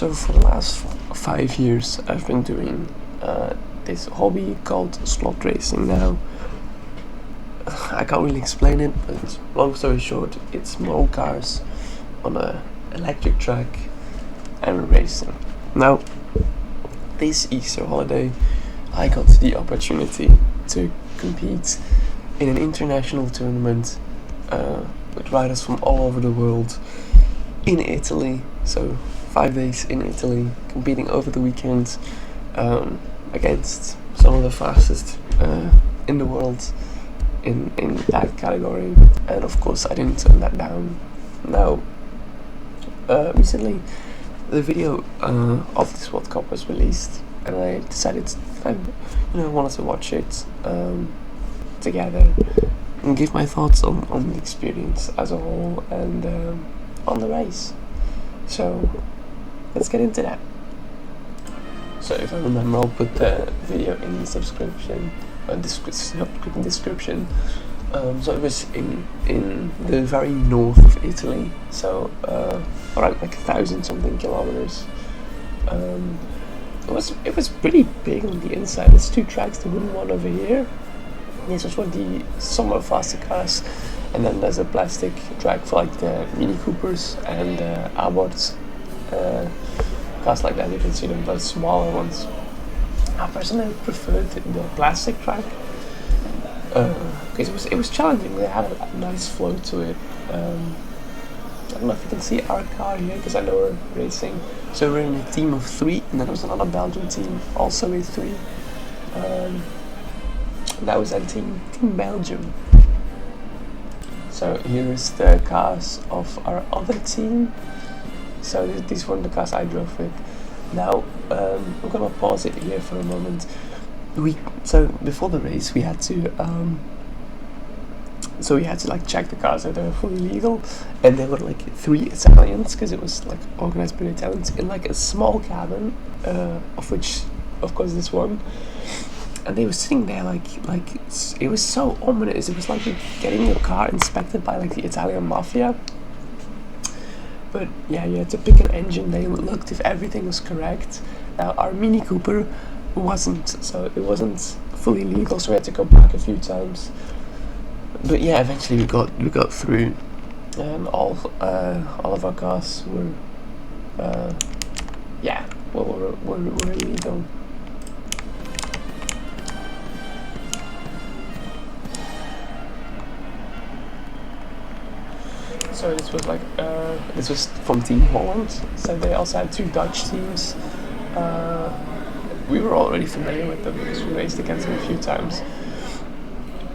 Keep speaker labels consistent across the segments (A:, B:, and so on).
A: So for the last 5 years I've been doing this hobby called slot racing. Now I can't really explain it, but long story short, it's small cars on a electric track and we're racing. Now this Easter holiday I got the opportunity to compete in an international tournament with riders from all over the world in Italy. So 5 days in Italy, competing over the weekend against some of the fastest in the world in that category. And of course I didn't turn that down. Now recently the video of this World Cup was released, and I decided I wanted to watch it together and give my thoughts on the experience as a whole and on the race. So let's get into that. So if I remember, I'll put the video in the description. So it was in the very north of Italy, so around like 1,000 something kilometers. It was pretty big on the inside. There's 2 tracks, the wooden one over here. This was for the somewhat faster cars, and then there's a plastic track for like the Mini Coopers and Abarths, cars like that. You can see them, but smaller ones. I personally preferred the plastic track because it was challenging. They had a nice flow to it. I don't know if you can see our car here because I know we're racing. So we're in a team of 3, and then there was another Belgian team also with 3. That was our team Belgium. So here is the cars of our other team. So these were the cars I drove with. Now I'm gonna pause it here for a moment. So before the race we had to like check the cars that they were fully legal, and there were like 3 Italians, because it was like organized by the Italians, in like a small cabin, of which of course this one. And they were sitting there like it was so ominous. It was like getting your car inspected by like the Italian mafia. But yeah, you had to pick an engine. They looked if everything was correct. Now our Mini Cooper wasn't, so it wasn't fully legal, so we had to go back a few times. But yeah, eventually we got through. All of our cars were illegal. So this was from Team Holland. So they also had 2 Dutch teams. We were already familiar with them because we raced against them a few times,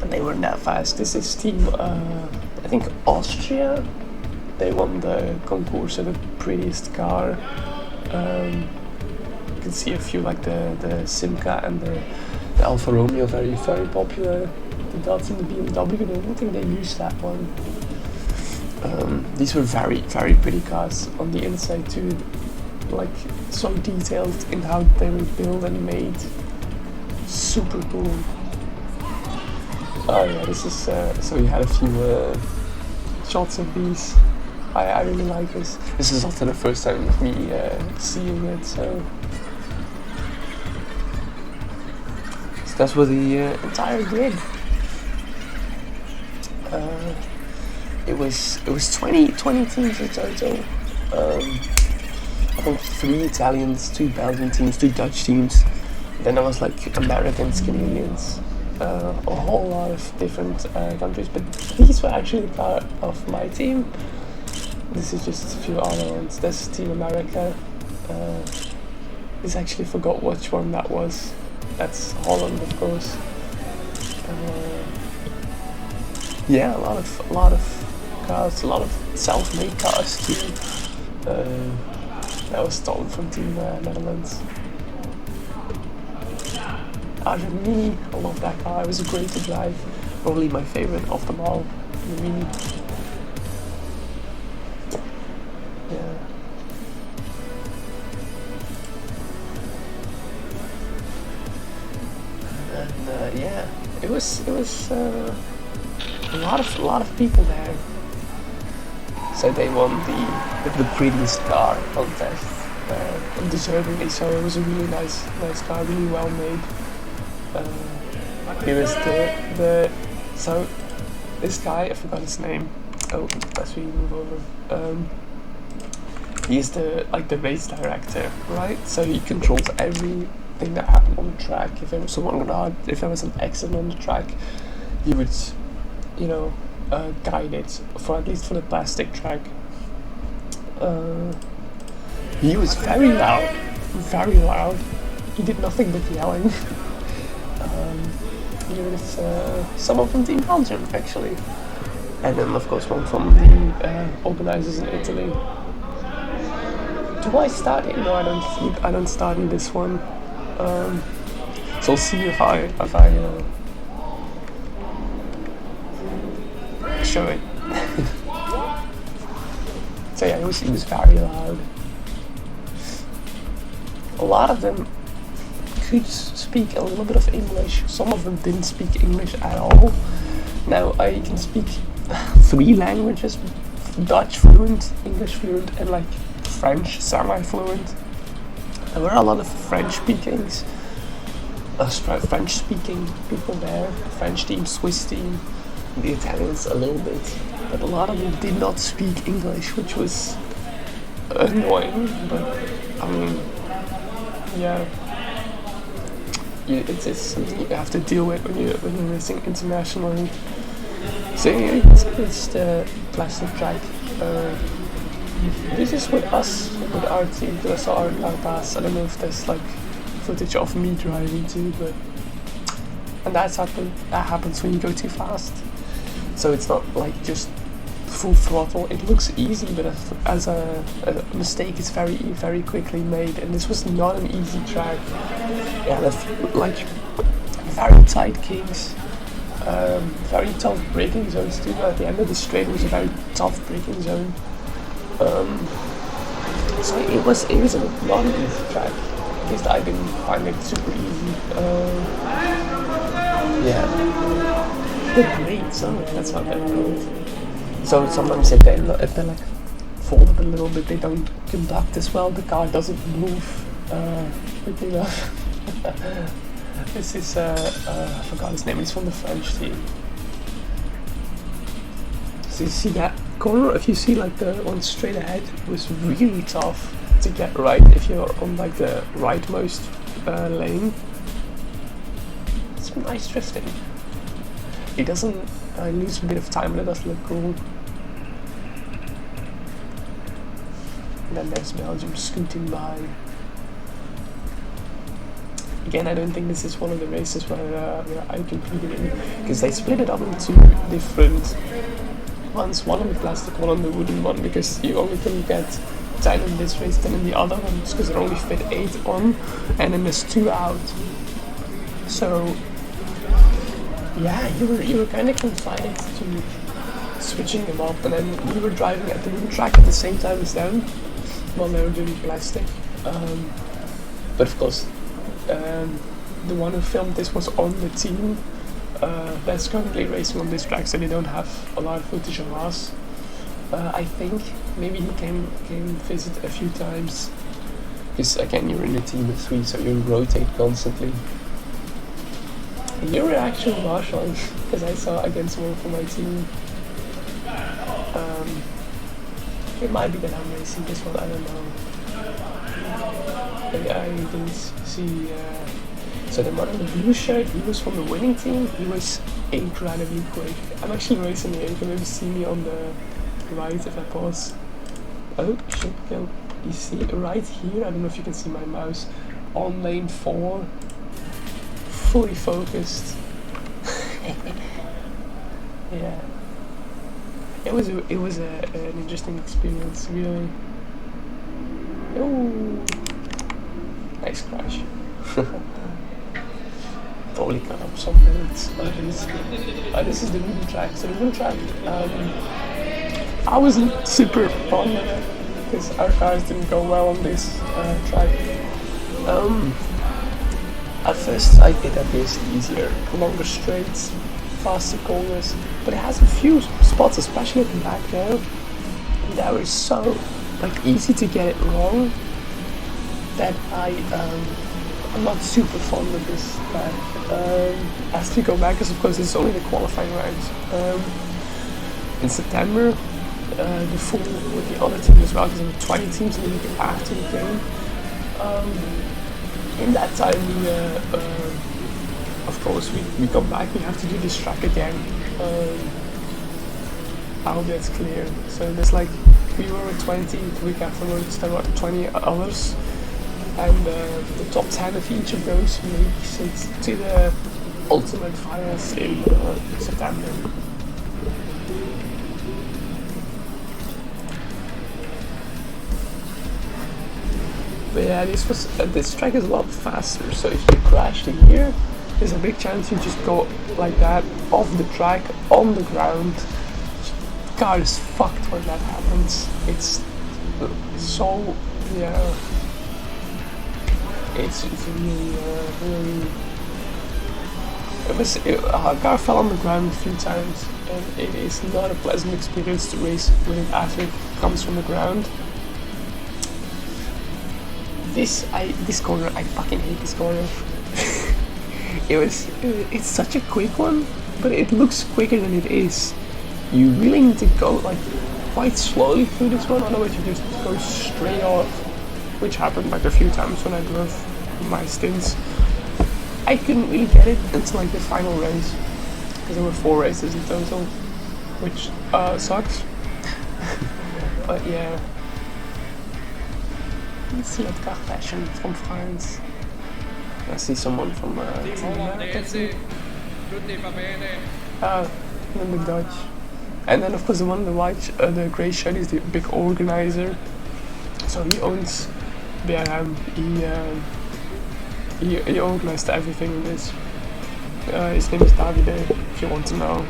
A: and they weren't that fast. This is Team I think Austria. They won the concours of the prettiest car. You can see a few like the Simca and the Alfa Romeo, very popular. The Datsun, the BMW, I don't think they used that one. These were very pretty cars on the inside too, like so detailed in how they were built and made. Super cool. Oh yeah, this is so we had a few shots of these. I really like this. This is also the first time of me seeing it, so that's for the entire grid. It was 20 teams in total. I think 3 Italians, 2 Belgian teams, 2 Dutch teams. Then there was like Americans, Canadians, a whole lot of different countries. But these were actually part of my team. This is just a few other ones. There's Team America. I actually forgot which one that was. That's Holland, of course. Yeah, a lot of cars, a lot of self-made cars too. That was stolen from Team Netherlands. The Mini, I love that car. It was great to drive. Probably my favorite of them all, the Mini. Yeah. And yeah, it was a lot of people there. So they won the prettiest car contest. deservingly so. It was a really nice car, really well made. Here is so this guy, I forgot his name. Oh, as we move over, he's the race director, right? So he controls everything that happened on the track. If there was if there was an accident on the track, he would, you know, guide it for at least for the plastic track. He was very loud, very loud. He did nothing but yelling. Here is someone from Team Belgium, actually, and then of course one from the organizers in Italy. Do I start it? No, I don't. I don't start in this one. So I'll see if I show it. So yeah, he was very loud. A lot of them could speak a little bit of English. Some of them didn't speak English at all. Now I can speak 3 languages: Dutch fluent, English fluent, and like French semi-fluent. There were a lot of French-speaking people there. French team, Swiss team, the Italians a little bit, but a lot of them did not speak English, which was annoying. But I mean, yeah, it's something you have to deal with when you're racing internationally. So it's the plastic track. This is with us, with our team, because I saw our pass. I don't know if there's like footage of me driving too, but that happens when you go too fast. So it's not like just full throttle. It looks easy, but as a mistake is very quickly made, and this was not an easy track. Yeah, like very tight kinks, very tough braking zones too. At the end of the straight was a very tough braking zone. So it was not an easy track. At least I didn't find it super easy. Yeah, the grades, that's what they're called. So sometimes if they're like folded a little bit, they don't conduct as well. The car doesn't move quick enough. This is I forgot his name. He's from the French team. So you see that corner? If you see like the one straight ahead, it was really tough to get right if you're on like the rightmost lane. It's nice drifting. It doesn't lose a bit of time, but it does look cool. And then there's Belgium scooting by. Again, I don't think this is one of the races where I competed in, because they split it up into different ones, one on the plastic, one on the wooden one, because you only can get 10 in this race, 10 in the other ones, because there only fit 8 on, and then there's 2 out. So yeah, you were kind of confined to switching them up, and then we were driving at the wooden track at the same time as them while they were doing plastic. But of course, the one who filmed this was on the team that's currently racing on this track, so they don't have a lot of footage of us. I think maybe he came visit a few times, because again you're in a team of 3, so you rotate constantly. You were actually marshalling, because I saw against one from my team. It might be that I'm racing this one, I don't know. I didn't see. So the man in the blue shirt, he was from the winning team. He was incredibly quick. I'm actually racing here. You can maybe see me on the right if I pause. Oh shit! You see right here. I don't know if you can see my mouse on lane 4. Fully focused. Yeah, it was an interesting experience, really. Oh, nice crash. Probably cut up some minutes. This is the wooden track. So the wooden track, I wasn't super fond of it because our cars didn't go well on this track. At first I it appears easier, longer straights, faster corners, but it has a few spots, especially at the back there, that were so like easy to get it wrong. that I'm not super fond of this track. As we go back, because of course it's only the qualifying rounds. In September, the full with the other teams as well, because there were 20 teams in the league after the game. In that time, of course, we come back, we have to do this track again. I hope that's clear. So there's like, we were at 20, the week afterwards there were 20 others. And the top 10 of each of those makes it to the ultimate finals in September. But yeah, this track is a lot faster, so if you crash in here, there's a big chance you just go like that, off the track, on the ground. The car is fucked when that happens. It's so, yeah, it's really, our car fell on the ground a few times, and it is not a pleasant experience to race with it after it comes from the ground. This corner, I fucking hate this corner. It's such a quick one, but it looks quicker than it is. You really need to go like quite slowly through this one, otherwise you just go straight off, which happened like a few times when I drove my stints. I couldn't really get it until like the final race, because there were 4 races in total, which sucks. But yeah. Slotracing fashion from France. I see someone from America too. And the Dutch. And then of course the one in the white, the grey shirt is the big organizer. So he owns BRM. He organized everything in this. His name is Davide, if you want to know.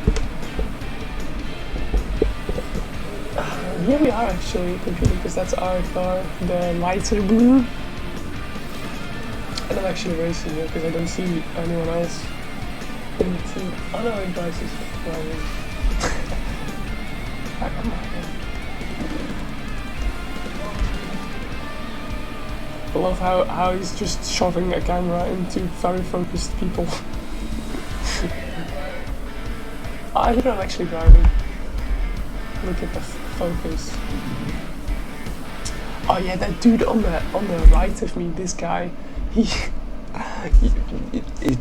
A: Here we are actually, computing, because that's our car, the lighter blue. And I'm actually racing here because I don't see anyone else in the team. Oh no, it drives is driving. I love how he's just shoving a camera into very focused people. I think I'm actually driving. Look at the focus. Oh yeah, that dude on the right of me, this guy, he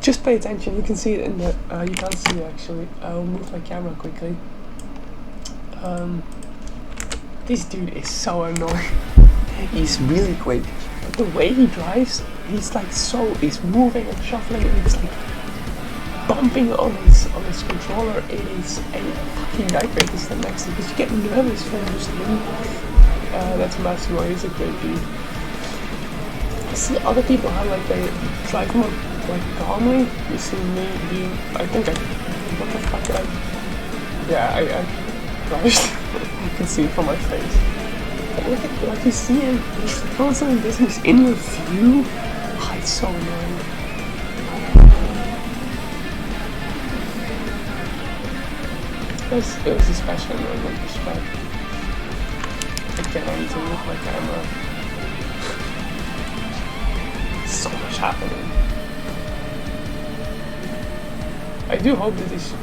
A: just pay attention. You can see it in the. You can't see it actually. I'll move my camera quickly. This dude is so annoying. He's really quick. But the way he drives, he's moving and shuffling, and he's like bumping on his controller. It is a fucking nightmare to stand next to, because you get nervous when you stand. That's Massimo, he's a great dude. I see other people how like they drive more like calmly. You see me being, what the fuck did I? Yeah, I crashed. You can see it from my face. But look at, like you see him, he's constantly business in your view. Oh, it's so annoying. It was especially annoying in respect. I cannot even move my camera. So much happening. I do hope that this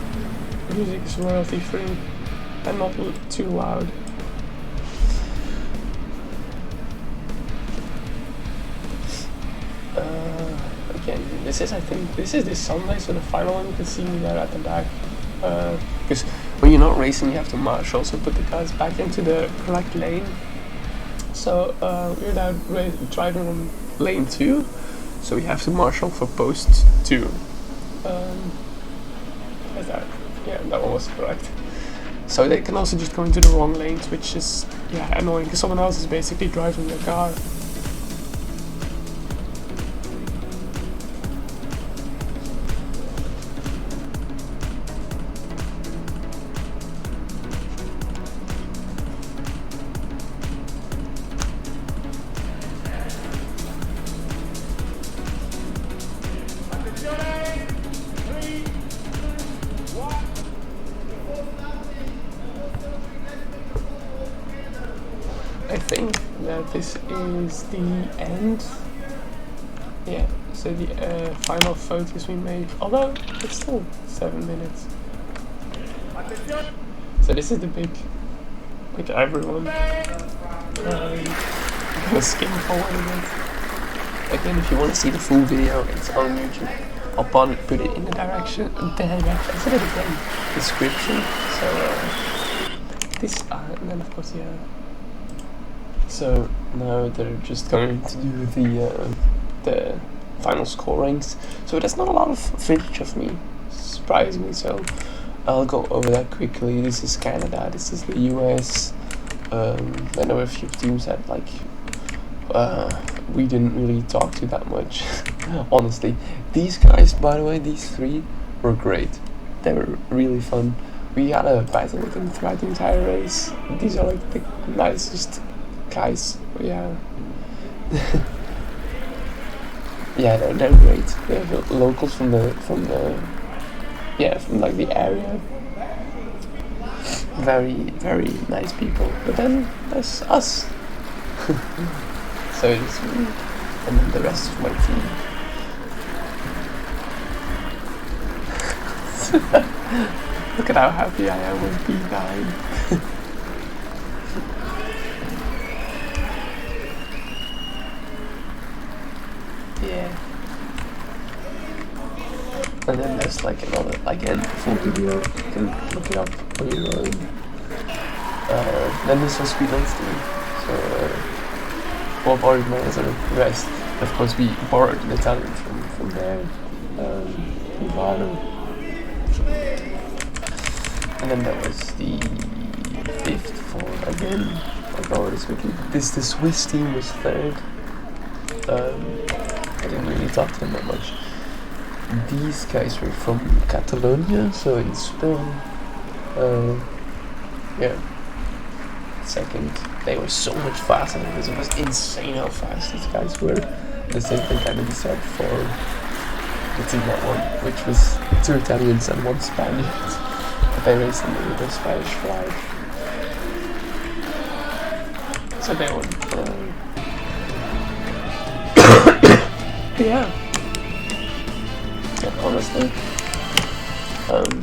A: music is royalty free and not too loud. Again, this is this Sunday, so the final one you can see me there at the back. Because when you're not racing, you have to marshal, so put the cars back into the correct lane. So we're now driving on lane 2, so we have to marshal for post 2. Yeah, that one was correct. So they can also just go into the wrong lanes, which is annoying, because someone else is basically driving the car. I think that this is the end yeah, so the final photos we made, although it's still 7 minutes. So this is the big, like everyone, gonna skim forward a bit. Again, if you want to see the full video, it's on YouTube. I'll put it in the direction, I said it again, description. So this, and then of course, yeah. So now they're just going to do the final scorings. So there's not a lot of footage of me, surprisingly. So I'll go over that quickly. This is Canada. This is the US. I know a few teams that like we didn't really talk to that much. Honestly, these guys, by the way, these three were great. They were really fun. We had a battle with them throughout the entire race. These are like the nicest guys. Yeah. Yeah, they're great. They're the locals from the from like the area. Very nice people. But then there's us. So it's me and then the rest of my team. Look at how happy I am with B9. Yeah. And then there's like another, again, full video. You can look it up on your own. Then this was Speedline's team. So, Bob organized the rest. Of course, we borrowed the talent from there. Ivano. And then there was the fifth for, again, I'll go over this quickly. The Swiss team was third. I didn't really talk to them that much. These guys were from Catalonia, so in Spain. Yeah. Second, they were so much faster than this. It was insane how fast these guys were. The same thing kind of be said for the team that won, which was 2 Italians and 1 Spaniard. But they raced under the Spanish flag. So they won. Yeah. And honestly, I'm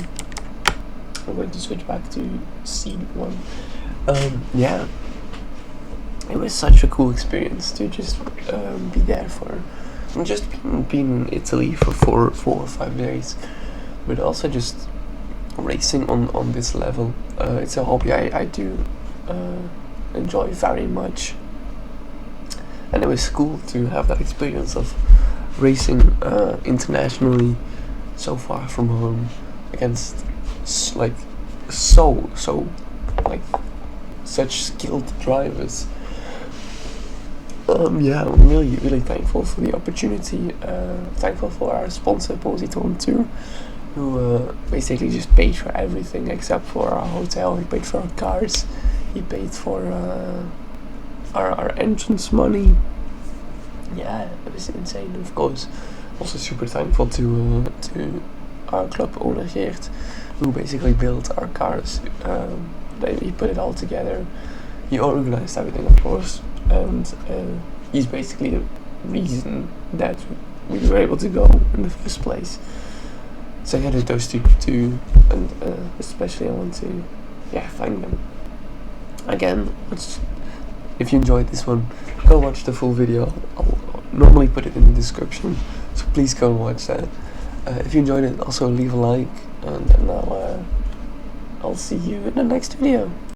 A: going to switch back to seed 1. Yeah, it was such a cool experience to just be there for, just being in Italy for 4 or 5 days, but also just racing on this level. It's a hobby I do enjoy very much, and it was cool to have that experience of racing internationally, so far from home, against like such skilled drivers. Yeah, I'm really thankful for the opportunity. Thankful for our sponsor Positon too, who basically just paid for everything except for our hotel. He paid for our cars. He paid for our entrance money. Yeah, it was insane. Of course, also super thankful to our club owner Geert, who basically built our cars. He put it all together. He organized everything, of course, and he's basically the reason that we were able to go in the first place. So yeah, those two, and especially I want to thank them again. If you enjoyed this one, go watch the full video. I'll normally put it in the description, so please go and watch that. If you enjoyed it, also leave a like, and then I'll see you in the next video.